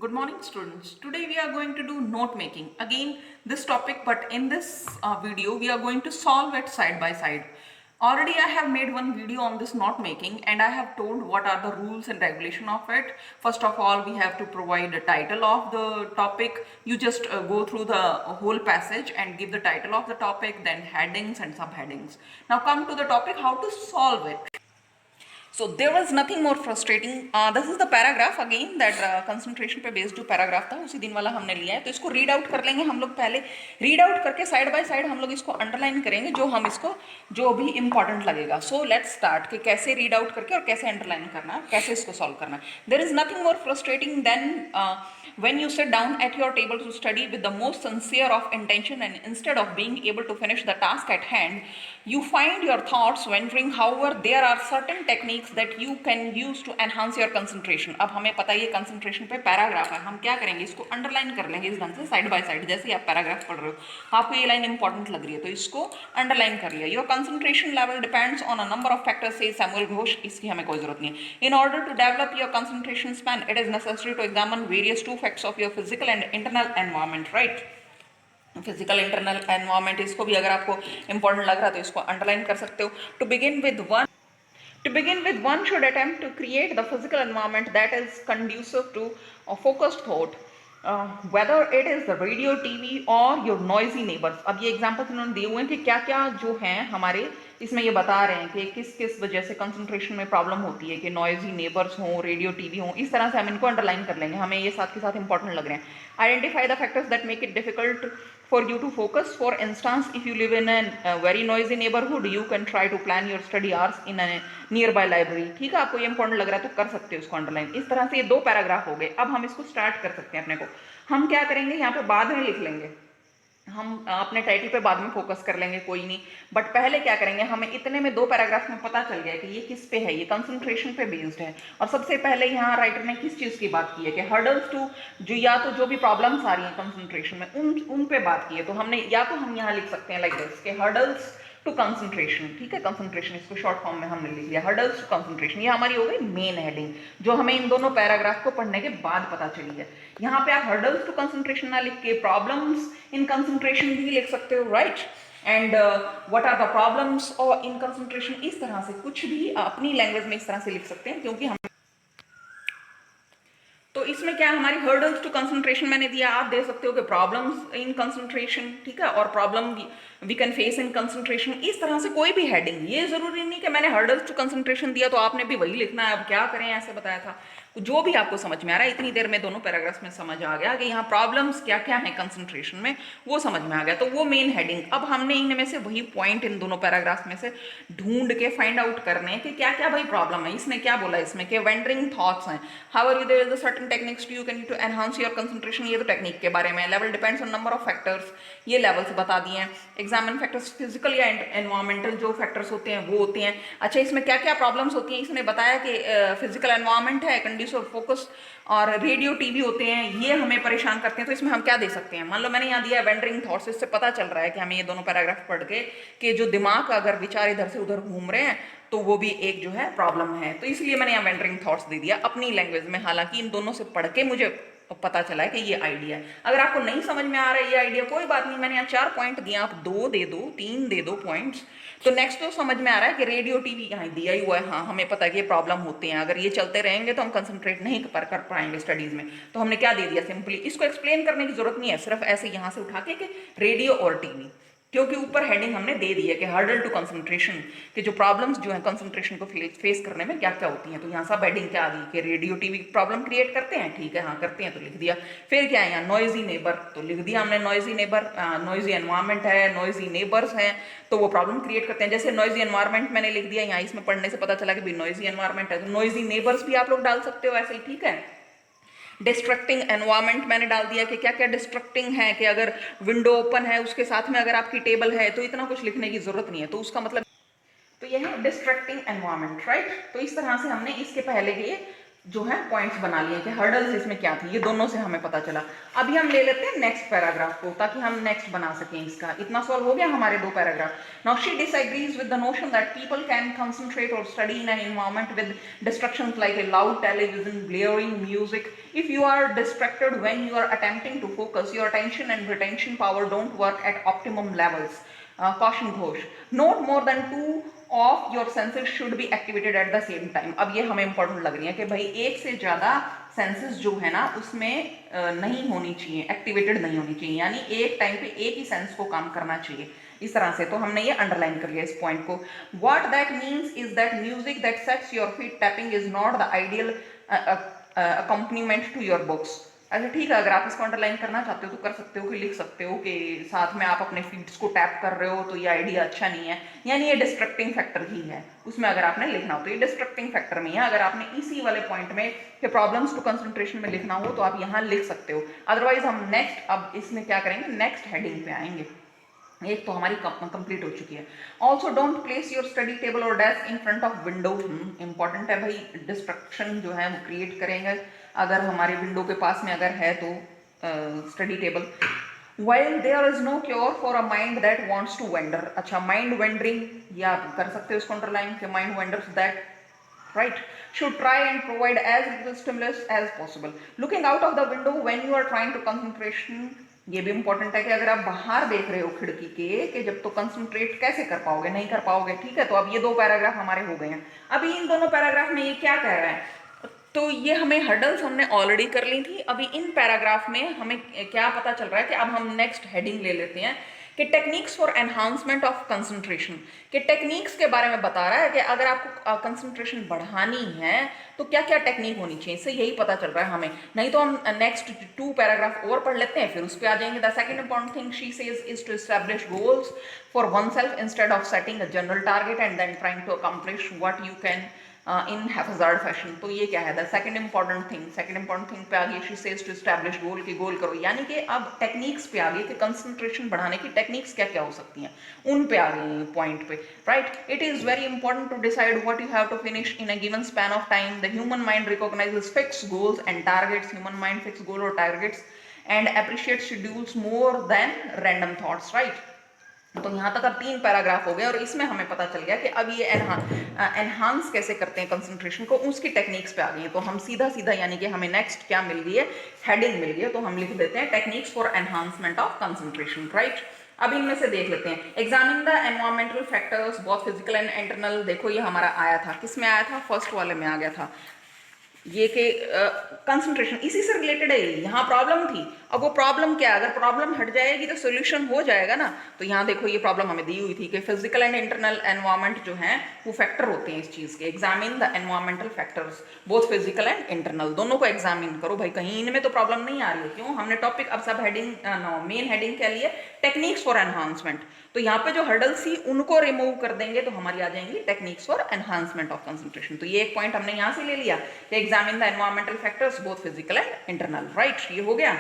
Good morning students. Today we are going to do note making. Again this topic, but in this video we are going to solve it side by side. Already I have made one video on this note making and I have told what are the rules and regulation of it. First of all, we have to provide a title of the topic. You just go through the whole passage and give the title of the topic, then headings and subheadings. Now come to the topic, how to solve it. So there was nothing more frustrating. This is the paragraph again that concentration पे based जो paragraph था उसी दिन वाला हमने लिया है. तो इसको read out कर लेंगे हम लोग पहले. Read out करके side by side हम लोग इसको underline करेंगे जो हम इसको जो भी important लगेगा. So let's start कि कैसे read out करके और कैसे underline करना है, कैसे इसको solve करना है. There is nothing more frustrating than when you sit down at your table to study with the most sincere of intention and instead of being able to finish the task at hand, you find your thoughts wandering. However, there are certain techniques that you can use to enhance your concentration. अब हमें पता है ये concentration पे paragraph है, हम क्या करेंगे, इसको underline कर लेंगे इस ढंग से side by side. जैसे ही आप paragraph पढ़ रहे हो आपको ये line important लग रही है तो इसको underline कर लिया. Your concentration level depends on a number of factors, says Samuel Ghosh. इसकी हमें कोई जरूरत नहीं है. In order to develop your concentration span, it is necessary to examine various two facts of your physical and internal environment, right? Physical internal environment, इसको भी अगर आपको इंपॉर्टेंट लग रहा है तो इसको अंडरलाइन कर सकते हो. To begin with one should attempt to create the physical environment that is conducive to focused thought, whether it is the radio, TV और योर नॉइजी नेबर्स. अब ये एग्जाम्पल्स इन्होंने दिए हुए हैं कि क्या क्या जो हैं हमारे इसमें ये बता रहे हैं कि किस किस वजह से कंसंट्रेशन में प्रॉब्लम होती है, कि नॉइजी नेबर्स हों, रेडियो टीवी हों. इस तरह से हम इनको अंडरलाइन कर लेंगे, हमें ये साथ के साथ इंपॉर्टेंट लग रहे हैं. Identify the factors that make it difficult for you to focus. For instance, if you live in a very noisy neighborhood, you can try to plan your study hours in a nearby library. ठीक है, आपको ये important लग रहा है तो कर सकते हो इसको अंडरलाइन. इस तरह से ये दो पैराग्राफ हो गए. अब हम इसको स्टार्ट कर सकते हैं. अपने को हम क्या करेंगे, यहाँ पे बाद में लिख लेंगे, हम अपने टाइटल पे बाद में फोकस कर लेंगे, कोई नहीं. बट पहले क्या करेंगे, हमें इतने में दो पैराग्राफ में पता चल गया कि ये किस पे है, ये कंसंट्रेशन पे बेस्ड है. और सबसे पहले यहाँ राइटर ने किस चीज़ की बात की है कि हर्डल्स टू, जो या तो जो भी प्रॉब्लम्स आ रही हैं कंसंट्रेशन में उन पे बात की है. तो हमने या तो हम यहाँ लिख सकते हैं लाइक दिस के हर्डल्स टू कंसंट्रेशन. ठीक है, कंसंट्रेशन इसको शॉर्ट फॉर्म में हमने लिख लिया, हर्डल्स टू कंसंट्रेशन. ये हमारी हो गई मेन हेडिंग जो हमें इन दोनों पैराग्राफ को पढ़ने के बाद पता चली है. यहाँ पे आप हर्डल्स टू कंसंट्रेशन ना लिख के प्रॉब्लम्स इन कंसंट्रेशन भी लिख सकते हो, right. And what are the problems और इन कंसंट्रेशन, इस तरह से कुछ भी अपनी लैंग्वेज में इस तरह से लिख सकते हैं. क्योंकि हम तो इसमें क्या हमारी हर्डल्स टू कंसंट्रेशन मैंने दिया, आप दे सकते हो कि प्रॉब्लम्स इन कंसंट्रेशन. ठीक है, और problem we can face in concentration. इस तरह से कोई भी हेडिंग, ये जरूरी नहीं कि मैंने हर्डल्स टू कंसंट्रेशन दिया तो आपने भी वही लिखना है. अब क्या करें, ऐसे बताया था. जो भी आपको समझ में आ रहा है, इतनी देर में दोनों पैराग्राफ्स में समझ आ गया कि यहाँ प्रॉब्लम्स क्या क्या हैं कंसंट्रेशन में, वो समझ में आ गया. तो वो मेन हेडिंग. अब हमने इनमें से वही पॉइंट इन दोनों पैराग्राफ्स में से ढूंढ के फाइंड आउट करने कि क्या क्या भाई प्रॉब्लम है. इसने क्या बोला इसमें कि वेंडरिंग थॉट्स हैं. However there is a certain techniques you can to enhance your concentration. ये तो टेक्निक के बारे में. Level depends on number of factors, ये लेवल्स बता दिए हैं. एग्जामिन फैक्टर्स, फिजिकल या एनवायरमेंटल जो फैक्टर्स होते हैं वो होते हैं. अच्छा, इसमें क्या क्या प्रॉब्लम्स होती हैं इसने बताया कि फिजिकल एनवायरमेंट है, कंड्यूसिव फोकस और रेडियो टीवी होते हैं, ये हमें परेशान करते हैं. तो इसमें हम क्या दे सकते हैं, मान लो मैंने यहाँ दिया है वेंडरिंग थॉट्स. इससे पता चल रहा है कि हमें ये दोनों पैराग्राफ पढ़ के कि जो दिमाग का अगर विचार इधर से उधर घूम रहे हैं तो वो भी एक जो है प्रॉब्लम है. तो इसलिए मैंने यहाँ वेंडरिंग थॉट्स दे दिया अपनी लैंग्वेज में. हालांकि इन दोनों से पढ़ के मुझे पता चला है कि ये आइडिया है. अगर आपको नहीं समझ में आ रहा है ये आइडिया, कोई बात नहीं, मैंने यहाँ 4 पॉइंट दिए, आप 2 दे दो, 3 दे दो पॉइंट्स. तो नेक्स्ट तो समझ में आ रहा है कि रेडियो टीवी यहाँ दिया ही हुआ है. हाँ, हमें पता है कि ये प्रॉब्लम होते हैं, अगर ये चलते रहेंगे तो हम कंसंट्रेट नहीं कर पाएंगे स्टडीज में. तो हमने क्या दे दिया, सिंपली इसको एक्सप्लेन करने की जरूरत नहीं है, सिर्फ ऐसे यहाँ से उठा के कि रेडियो और टीवी, क्योंकि ऊपर हेडिंग हमने दे दी है कि हर्डल टू कंसंट्रेशन, कि जो प्रॉब्लम्स जो है कंसंट्रेशन को फेस करने में क्या क्या होती हैं. तो यहाँ सब हेडिंग क्या दी कि रेडियो टीवी प्रॉब्लम क्रिएट करते हैं. ठीक है, हाँ करते हैं तो लिख दिया. फिर क्या है यहाँ नॉइजी नेबर, तो लिख दिया हमने नॉइजी नेबर. नॉइजी एनवायरमेंट है, नॉइजी नेबर्स हैं, तो वो प्रॉब्लम क्रिएट करते हैं. जैसे नॉइजी एनवायरमेंट मैंने लिख दिया यहाँ, इसमें पढ़ने से पता चला कि भी नॉइजी एनवायरमेंट है. तो नॉइजी नेबर्स भी आप लोग डाल सकते हो ऐसे ही. ठीक है, डिस्ट्रक्टिंग एनवायरमेंट मैंने डाल दिया कि क्या क्या डिस्ट्रक्टिंग है, कि अगर विंडो ओपन है उसके साथ में अगर आपकी टेबल है तो इतना कुछ लिखने की जरूरत नहीं है. तो उसका मतलब तो यह है डिस्ट्रक्टिंग एनवायरमेंट, राइट. तो इस तरह से हमने इसके पहले के जो है पॉइंट्स बना लिए कि हर्डल्स इसमें क्या थी, ये दोनों से हमें पता चला। अभी हम ले लेते हैं नेक्स्ट पैराग्राफ को ताकि हम नेक्स्ट बना सकें इसका। इतना सॉल्व हो गया हमारे 2 paragraph. Now she disagrees with the notion that people can concentrate or study in an environment with distractions like a loud television, blaring music. If you are distracted when you are attempting to focus, your attention and retention power don't work at optimum levels. Caution Ghosh. Not more than 2 of your senses should be activated at the same time. अब ये हमें important लग रही है कि भाई एक से ज़्यादा सेंसेस जो है ना उसमें नहीं होनी चाहिए, एक्टिवेटेड नहीं होनी चाहिए, यानी एक टाइम पे एक ही सेंस को काम करना चाहिए इस तरह से। तो हमने ये अंडरलाइन कर लिया इस पॉइंट को। What that means is that music that sets your feet tapping is not the ideal accompaniment to your books. अच्छा ठीक है, अगर आप इसको अंडरलाइन करना चाहते हो तो कर सकते हो कि लिख सकते हो कि साथ में आप अपने फीट्स को टैप कर रहे हो तो ये आइडिया अच्छा नहीं है, यानी ये डिस्ट्रक्टिंग फैक्टर ही है उसमें। अगर आपने लिखना हो तो ये डिस्ट्रक्टिंग फैक्टर में है। अगर आपने इसी वाले पॉइंट में कि प्रॉब्लम्स टू कंसंट्रेशन में लिखना हो तो आप यहाँ लिख सकते हो। अदरवाइज हम नेक्स्ट, अब इसमें क्या करेंगे, नेक्स्ट हेडिंग पे आएंगे। एक तो हमारी कंप्लीट हो चुकी है। Also don't place your study table or desk in front of window. Important है भाई, डिस्ट्रक्शन जो है वो क्रिएट करेंगे अगर हमारे विंडो के पास में अगर है तो study table. While there is no cure for a mind that wants to wander. अच्छा, माइंड वेंडरिंग, या आप कर सकते हो इसको अंडरलाइन कि mind vendors that right should try and provide as little stimulus as possible. Looking out of the window when you are trying to concentration. ये भी इंपॉर्टेंट है कि अगर आप बाहर देख रहे हो खिड़की के कि जब तो कंसंट्रेट कैसे कर पाओगे, नहीं कर पाओगे। ठीक है, तो अब ये 2 पैराग्राफ हमारे हो गए हैं। अभी इन दोनों पैराग्राफ में ये क्या कह रहा है, तो ये हमें हर्डल्स हमने ऑलरेडी कर ली थी। अभी इन पैराग्राफ में हमें क्या पता चल रहा है कि अब हम नेक्स्ट हेडिंग ले लेते हैं कि techniques for enhancement of concentration, के टेक्निक्स के बारे में बता रहा है कि अगर आपको कंसंट्रेशन बढ़ानी है तो क्या क्या टेक्निक होनी चाहिए, इससे यही पता चल रहा है हमें। नहीं तो हम नेक्स्ट 2 पैराग्राफ और पढ़ लेते हैं फिर उस पर आ जाएंगे। The second important thing she says is to establish goals for oneself instead of setting a general target and then trying to accomplish what you can in haphazard fashion. तो ये क्या है, द सेकंड इंपॉर्टेंट थिंग पे आ गई she says to establish गोल, की गोल करो, यानी कि अब टेक्निक्स पे आ गई कि कंसंट्रेशन बढ़ाने की टेक्निक्स क्या क्या हो सकती हैं, उन पे आ गई पॉइंट पे। Right, it is very important to decide what you have to finish in a given span of time. The human mind recognises fix goals and targets, human mind fix goal or targets and appreciate schedules more than random thoughts. Right, तो यहाँ तक अब 3 paragraph हो गए और इसमें हमें पता चल गया कि अब ये एनहांस कैसे करते हैं कंसंट्रेशन को, उसकी टेक्निक्स पे आ गई हैं। तो हम सीधा यानी कि हमें नेक्स्ट क्या मिल गई है, हेडिंग मिल गई है, तो हम लिख देते हैं techniques for enhancement of concentration. Right, अब इनमें से देख लेते हैं। Examine the environmental factors both physical and internal. देखो ये हमारा आया था, किस में आया था, फर्स्ट वाले में आ गया था ये कि कंसंट्रेशन इसी से रिलेटेड है। यहाँ प्रॉब्लम थी, अब वो प्रॉब्लम क्या है, अगर प्रॉब्लम हट जाएगी तो सोल्यूशन हो जाएगा ना। तो यहाँ देखो ये प्रॉब्लम हमें दी हुई थी कि फिजिकल एंड इंटरनल एनवायरनमेंट जो है वो फैक्टर होते हैं इस चीज़ के। Examine the environmental factors both physical and internal, दोनों को एग्जामिन करो भाई, कहीं इनमें तो प्रॉब्लम नहीं आ रही है। क्यों, हमने टॉपिक अब सब हेडिंग मेन हेडिंग क्या लिए, टेक्निक्स फॉर एनहांसमेंट। तो यहाँ पे जो हर्डल्स थी उनको रिमूव कर देंगे तो हमारी आ जाएंगी techniques for enhancement of concentration. तो ये एक पॉइंट हमने यहाँ से ले लिया कि examine the environmental factors both physical and internal. Right, ये हो गया।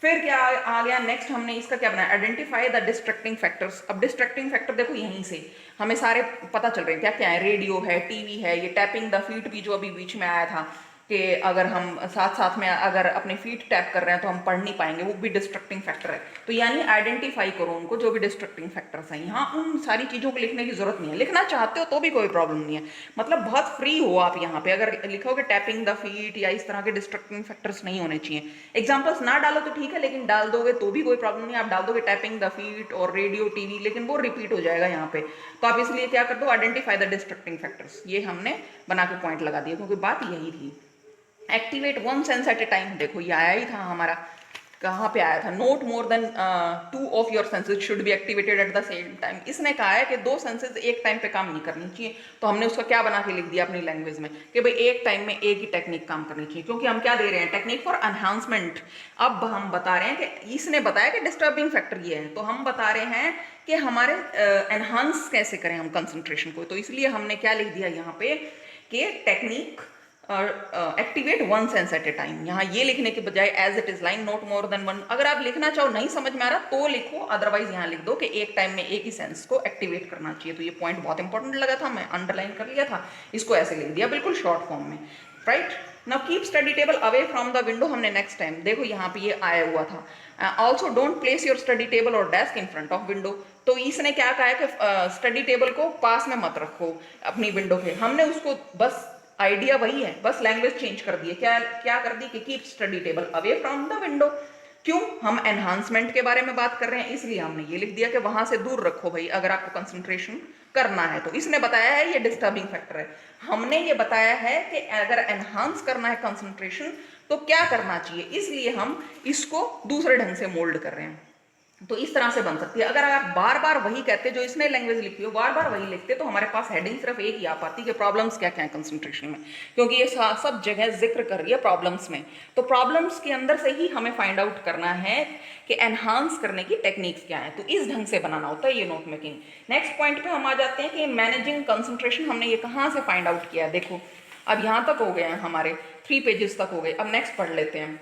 फिर क्या आ गया नेक्स्ट, हमने इसका क्या बनाया, आइडेंटिफाई द डिस्ट्रक्टिंग फैक्टर्स। अब डिस्ट्रक्टिंग फैक्टर देखो यहीं से हमें सारे पता चल रहे हैं क्या क्या है, रेडियो है, टीवी है, ये टैपिंग द फीट भी जो अभी बीच में आया था कि अगर हम साथ में अगर अपने फीट टैप कर रहे हैं तो हम पढ़ नहीं पाएंगे, वो भी डिस्ट्रक्टिंग फैक्टर है। तो यानी आइडेंटिफाई करो उनको जो भी डिस्ट्रक्टिंग फैक्टर्स हैं। यहाँ उन सारी चीज़ों को लिखने की जरूरत नहीं है, लिखना चाहते हो तो भी कोई प्रॉब्लम नहीं है, मतलब बहुत फ्री हो आप यहाँ पे। अगर लिखोगे टैपिंग द फीट या इस तरह के डिस्ट्रक्टिंग फैक्टर्स नहीं होने चाहिए। एग्जाम्पल्स ना डालो तो ठीक है, लेकिन डाल दोगे तो भी कोई प्रॉब्लम नहीं। आप डाल दोगे टैपिंग द फीट और रेडियो टीवी, लेकिन वो रिपीट हो जाएगा यहाँ पे। तो आप इसलिए क्या कर दो, आइडेंटिफाई द डिस्ट्रक्टिंग फैक्टर्स, ये हमने बना के पॉइंट लगा दिया क्योंकि बात यही थी। Activate one sense at a time, देखो ये आया ही था हमारा, कहाँ पे आया था, note more then 2 of your senses should be activated at the same time. इसने कहा है कि 2 सेंसेस एक टाइम पे काम नहीं करनी चाहिए। तो हमने उसका क्या बना के लिख दिया अपनी लैंग्वेज में कि भाई एक टाइम में एक ही टेक्निक काम करनी चाहिए, क्योंकि हम क्या दे रहे हैं, टेक्निक फॉर एनहांसमेंट। अब हम बता रहे हैं कि इसने बताया कि डिस्टर्बिंग फैक्टर ये है, तो हम बता रहे हैं कि हमारे एनहांस कैसे करें हम कंसंट्रेशन को। तो इसलिए हमने क्या लिख दिया यहाँ पे कि technique activate one sense at a time. यहाँ ये लिखने के बजाय as it is line note more than 1। अगर आप लिखना चाहो नहीं समझ में आ रहा तो लिखो, अदरवाइज यहाँ लिख दो कि एक टाइम में एक ही सेंस को एक्टिवेट करना चाहिए। तो ये पॉइंट बहुत इंपॉर्टेंट लगा था, मैं अंडरलाइन कर लिया था, इसको ऐसे लिख दिया बिल्कुल शॉर्ट फॉर्म में। Right, now keep study table away from the window, हमने नेक्स्ट टाइम देखो यहाँ पे ये आया हुआ था। Also don't place your study table or desk in front of window, तो इसने क्या कहा है कि स्टडी टेबल को पास में मत रखो अपनी विंडो के। हमने उसको बस आइडिया वही है, बस लैंग्वेज चेंज कर दी है। क्या क्या कर दी कि keep study table away from the window. क्यों? हम एनहांसमेंट के बारे में बात कर रहे हैं, इसलिए हमने ये लिख दिया कि वहां से दूर रखो भाई अगर आपको कंसंट्रेशन करना है तो। इसने बताया है ये डिस्टर्बिंग फैक्टर है, हमने ये बताया है कि अगर एनहांस करना है कंसंट्रेशन तो क्या करना चाहिए, इसलिए हम इसको दूसरे ढंग से मोल्ड कर रहे हैं। तो इस तरह से बन सकती है। अगर आप बार बार वही कहते जो इसने लैंग्वेज लिखी हो, बार बार वही लिखते तो हमारे पास हेडिंग सिर्फ एक ही आ पाती कि प्रॉब्लम्स क्या क्या है कंसंट्रेशन में, क्योंकि ये सब जगह जिक्र कर रही है प्रॉब्लम्स में। तो प्रॉब्लम्स के अंदर से ही हमें फाइंड आउट करना है कि एनहांस करने की टेक्निक्स क्या है, तो इस ढंग से बनाना होता है ये नोट मेकिंग। नेक्स्ट पॉइंट पे हम आ जाते हैं कि मैनेजिंग कंसंट्रेशन, हमने ये कहाँ से फाइंड आउट किया। देखो अब यहाँ तक हो गए हैं हमारे 3 पेजेस तक हो गए। अब नेक्स्ट पढ़ लेते हैं।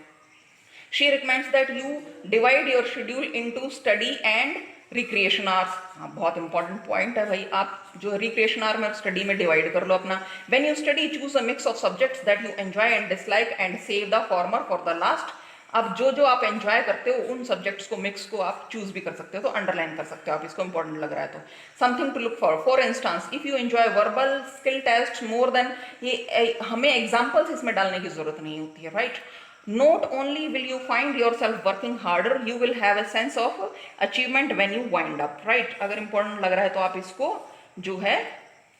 She recommends that you divide your schedule into study and recreation hours. हाँ बहुत इंपॉर्टेंट पॉइंट है भाई, आप जो रिक्रिएशन आवर में स्टडी में डिवाइड कर लो अपना। When you study choose a mix of subjects that you enjoy and dislike and save the former for the last. अब जो आप एंजॉय करते हो उन सब्जेक्ट्स को मिक्स को आप चूज भी कर सकते हो, तो अंडरलाइन कर सकते हो आप इसको, इंपॉर्टेंट लग रहा है तो। Something to look for instance if you enjoy verbal skill test more than, ये हमें एग्जाम्पल्स इसमें डालने की जरूरत नहीं होती है, right. Not only will you find yourself working harder, you will have a sense of achievement when you wind up, right। अगर इंपॉर्टेंट लग रहा है तो आप इसको जो है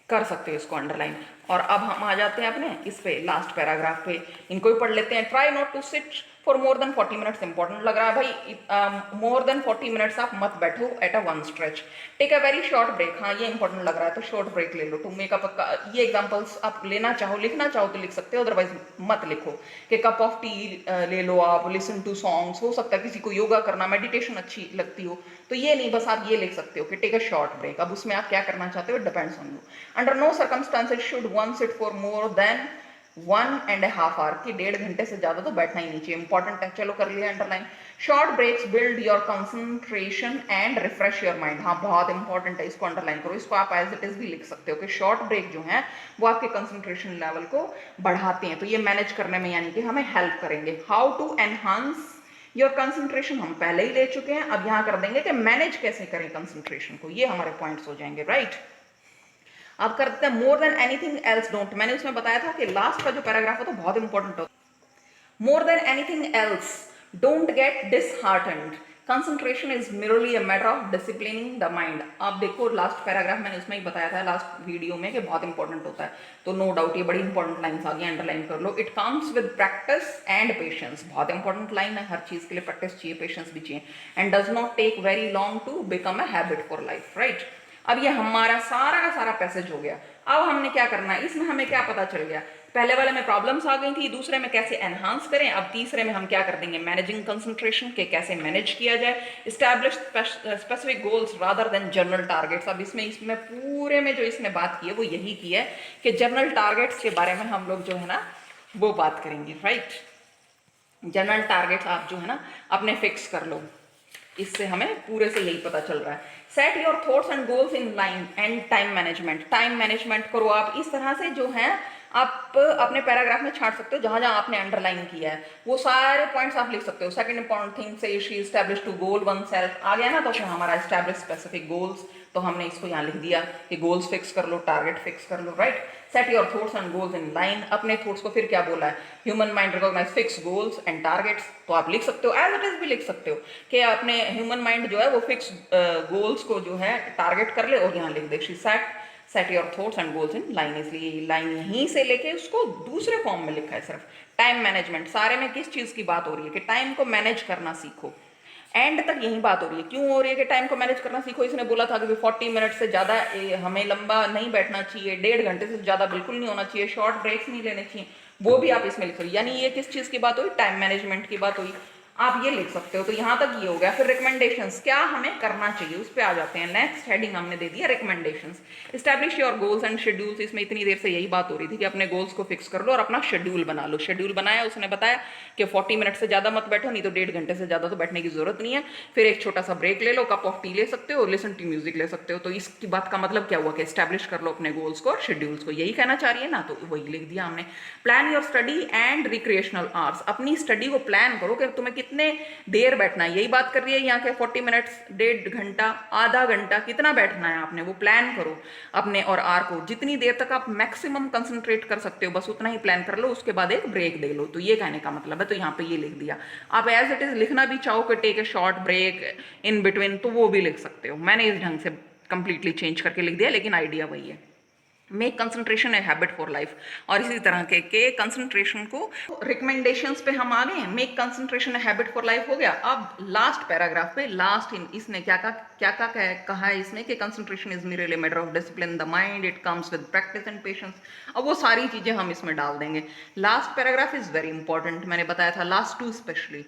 कर सकते हो, इसको अंडरलाइन। और अब हम आ जाते हैं अपने इस पे लास्ट पैराग्राफ पे, इनको भी पढ़ लेते हैं। Try not to sit for more than 40 minutes, important लग रहा है भाई। मोर देन 40 मिनट्स आप मत बैठो at a one stretch. Take a very short break, हाँ ये इंपॉर्टेंट लग रहा है तो शॉर्ट ब्रेक ले लो। टू मेकअप, ये एग्जांपल्स आप लेना चाहो लिखना चाहो तो लिख सकते हो, अदरवाइज मत लिखो। कि कप ऑफ टी ले लो आप, लिसन टू सॉन्ग्स, हो सकता है किसी को योगा करना मेडिटेशन अच्छी लगती हो तो ये नहीं, बस आप ये लिख सकते हो कि टेक अ शॉर्ट ब्रेक। अब उसमें आप क्या करना चाहते हो depends on you. Under no circumstances should one sit for more than 1.5 hour, कि 1.5 घंटे से ज्यादा तो बैठना ही नहीं चाहिए, इंपॉर्टेंट है। चलो कर लिया underline. Short breaks build your concentration and refresh your mind, हाँ बहुत इंपॉर्टेंट है, इसको अंडरलाइन करो। इसको आप एज इट इज भी लिख सकते हो कि शॉर्ट ब्रेक जो है वो आपके कंसंट्रेशन लेवल को बढ़ाते हैं, तो ये मैनेज करने में यानी कि हमें हेल्प करेंगे। How to enhance your concentration हम पहले ही ले चुके हैं, अब यहाँ कर देंगे कि मैनेज कैसे करें कंसंट्रेशन को, ये हमारे पॉइंट्स हो जाएंगे, राइट। अब करते हैं more than anything else don't. मैंने उसमें बताया था कि लास्ट का जो पैराग्राफ है तो बहुत इंपॉर्टेंट होता है। More than anything else don't get disheartened, concentration is merely a matter of disciplining the mind। आप देखो लास्ट पैराग्राफ मैंने उसमें ही बताया था लास्ट वीडियो में कि बहुत इंपॉर्टेंट होता है, तो नो डाउट ये बड़ी इंपॉर्टेंट लाइन्स आ गई, अंडरलाइन कर लो। It comes with practice and patience, बहुत इंपॉर्टेंट लाइन है, हर चीज के लिए प्रैक्टिस चाहिए पेशेंस भी चाहिए। And does not take very long to become a habit for life, right. अब ये हमारा सारा का सारा पैसेज हो गया। अब हमने क्या करना है, इसमें हमें क्या पता चल गया, पहले वाले में प्रॉब्लम्स आ गई थी, दूसरे में कैसे एनहांस करें, अब तीसरे में हम क्या कर देंगे मैनेजिंग कंसंट्रेशन के कैसे मैनेज किया जाए। Establish specific goals rather than general targets. अब इसमें पूरे में जो इसने बात की है वो यही की है कि जनरल टारगेट्स के बारे में हम लोग जो है ना वो बात करेंगे, राइट। जनरल टारगेट्स आप जो है ना अपने फिक्स कर लो, इससे हमें पूरे से यही पता चल रहा है। Set your thoughts and goals in line and time management, time management करो आप इस तरह से जो है आप अपने पैराग्राफ में छाट सकते हो, जहां जहां आपने अंडरलाइन किया है वो सारे पॉइंट्स आप लिख सकते हो। Second important thing says she establish to goal oneself आ गया ना, तो फिर हमारा एस्टैब्लिश स्पेसिफिक गोल्स, तो हमने इसको यहाँ लिख दिया कि गोल्स फिक्स कर लो, टारगेट फिक्स कर लो, right. Set your thoughts and goals in line, अपने थॉट्स को फिर क्या बोला है, human mind recognise fix goals and targets, तो आप लिख सकते हो एज इट इज भी लिख सकते हो कि अपने ह्यूमन माइंड जो है वो फिक्स गोल्स को जो है टारगेट कर ले, और यहाँ लिख दे she set your thoughts and goals in line, इसलिए लाइन यहीं से लेके उसको दूसरे फॉर्म में लिखा है सिर्फ। टाइम मैनेजमेंट, सारे में किस चीज की बात हो रही है कि टाइम को मैनेज करना सीखो, एंड तक यही बात हो रही है। क्यों हो रही है कि टाइम को मैनेज करना सीखो, इसने बोला था कि 40 मिनट से ज़्यादा हमें लंबा नहीं बैठना चाहिए, 1.5 घंटे से ज़्यादा बिल्कुल नहीं होना चाहिए, शॉर्ट ब्रेक्स नहीं लेने चाहिए, वो भी आप इसमें लिख रही, यानी ये किस चीज़ की बात हुई, टाइम मैनेजमेंट की बात हुई। आप ये लिख सकते हो। तो यहाँ तक ये हो गया। फिर रिकमेंडेशंस, क्या हमें करना चाहिए, उस पर आ जाते हैं। नेक्स्ट हेडिंग हमने दे दिया recommendations. Establish your goals and schedules. इसमें इतनी देर से यही बात हो रही थी कि अपने गोल्स को फिक्स कर लो और अपना शेड्यूल बना लो। शेड्यूल बनाया, उसने बताया कि 40 मिनट से ज़्यादा मत बैठो, नहीं तो 1.5 घंटे से ज़्यादा तो बैठने की जरूरत नहीं है। फिर एक छोटा सा ब्रेक ले लो, कप ऑफ टी ले सकते हो, लिसन टू म्यूजिक ले सकते हो। तो इसकी बात का मतलब क्या हुआ कि एस्टैब्लिश कर लो अपने गोल्स को और शेड्यूल्स को, यही कहना चाह रही है ना, तो वही लिख दिया हमने। Plan your study and recreational hours. अपनी स्टडी को प्लान करो कि तुम्हें कितने देर बैठना है, यही बात कर रही है यहाँ के 40 मिनट्स, 1.5 घंटा, आधा घंटा, कितना बैठना है आपने, वो प्लान करो अपने और आर को। जितनी देर तक आप मैक्सिमम कंसंट्रेट कर सकते हो बस उतना ही प्लान कर लो, उसके बाद एक ब्रेक दे लो। तो ये कहने का मतलब है। तो यहाँ पे ये लिख दिया। आप एज इट इज लिखना भी चाहो कि take a short break in between, तो वो भी लिख सकते हो। मैंने इस ढंग से कंप्लीटली चेंज करके लिख दिया, लेकिन आइडिया वही है। Make concentration a habit for life. और इसी तरह के कंसंट्रेशन को, रिकमेंडेशंस पे हम आ गए हैं। Make concentration a habit for life हो गया। अब लास्ट पैराग्राफ पे लास्ट इसने कहा है इसने कि कंसंट्रेशन इज मेरे लिए matter of discipline the mind, it comes with practice and patience. अब वो सारी चीजें हम इसमें डाल देंगे। Last paragraph is very important, मैंने बताया था, लास्ट 2 स्पेशली।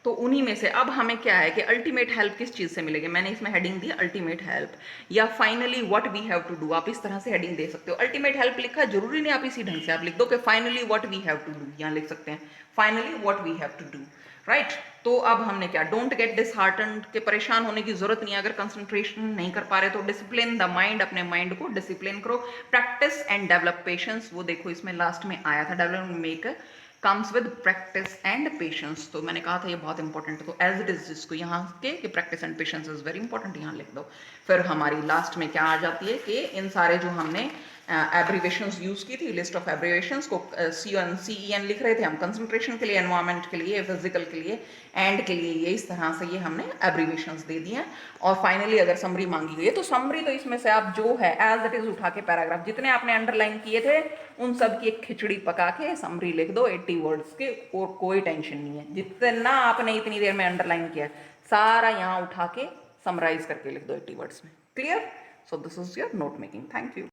तो उन्हीं में से अब हमें क्या है कि अल्टीमेट हेल्प किस चीज़ से मिलेगी। मैंने इसमें हेडिंग दी अल्टीमेट हेल्प, या finally what we have to do. आप इस तरह से हेडिंग दे सकते हो। अल्टीमेट हेल्प लिखा, जरूरी नहीं आप इसी ढंग से आप लिख दो कि finally what we have to do, यहाँ लिख सकते हैं finally what we have to do, right. तो अब हमने क्या, डोंट गेट डिसहार्टन्ड, के परेशान होने की जरूरत नहीं है अगर कंसंट्रेशन नहीं कर पा रहे तो। डिसिप्लिन द माइंड, अपने माइंड को डिसिप्लिन करो। प्रैक्टिस एंड डेवलप पेशेंस, वो देखो इसमें लास्ट में आया था, develop make comes with practice and patience. तो मैंने कहा था ये बहुत इंपॉर्टेंट है। तो एज इट इज इसको यहाँ के कि practice and patience is very important, यहाँ लिख दो। फिर हमारी लास्ट में क्या आ जाती है कि इन सारे जो हमने एब्रीवेशंस यूज की थी, लिस्ट ऑफ एब्रीवेशंस को CEN लिख रहे थे हम, कंसंट्रेशन के लिए, एनवायरमेंट के लिए, फिजिकल के लिए, एंड के लिए, ये इस तरह से ये हमने एब्रीवेशंस दे दिए हैं। और फाइनली अगर समरी मांगी गई है तो समरी, तो इसमें से आप जो है एज इट इज उठा के पैराग्राफ जितने आपने अंडरलाइन किए थे उन सब की एक खिचड़ी पका के समरी लिख दो 80 वर्ड्स के, और कोई टेंशन नहीं है। जितना आपने इतनी देर में अंडरलाइन किया सारा यहाँ उठा के समराइज करके लिख दो 80 वर्ड्स में। Clear? So this is your note making. Thank you.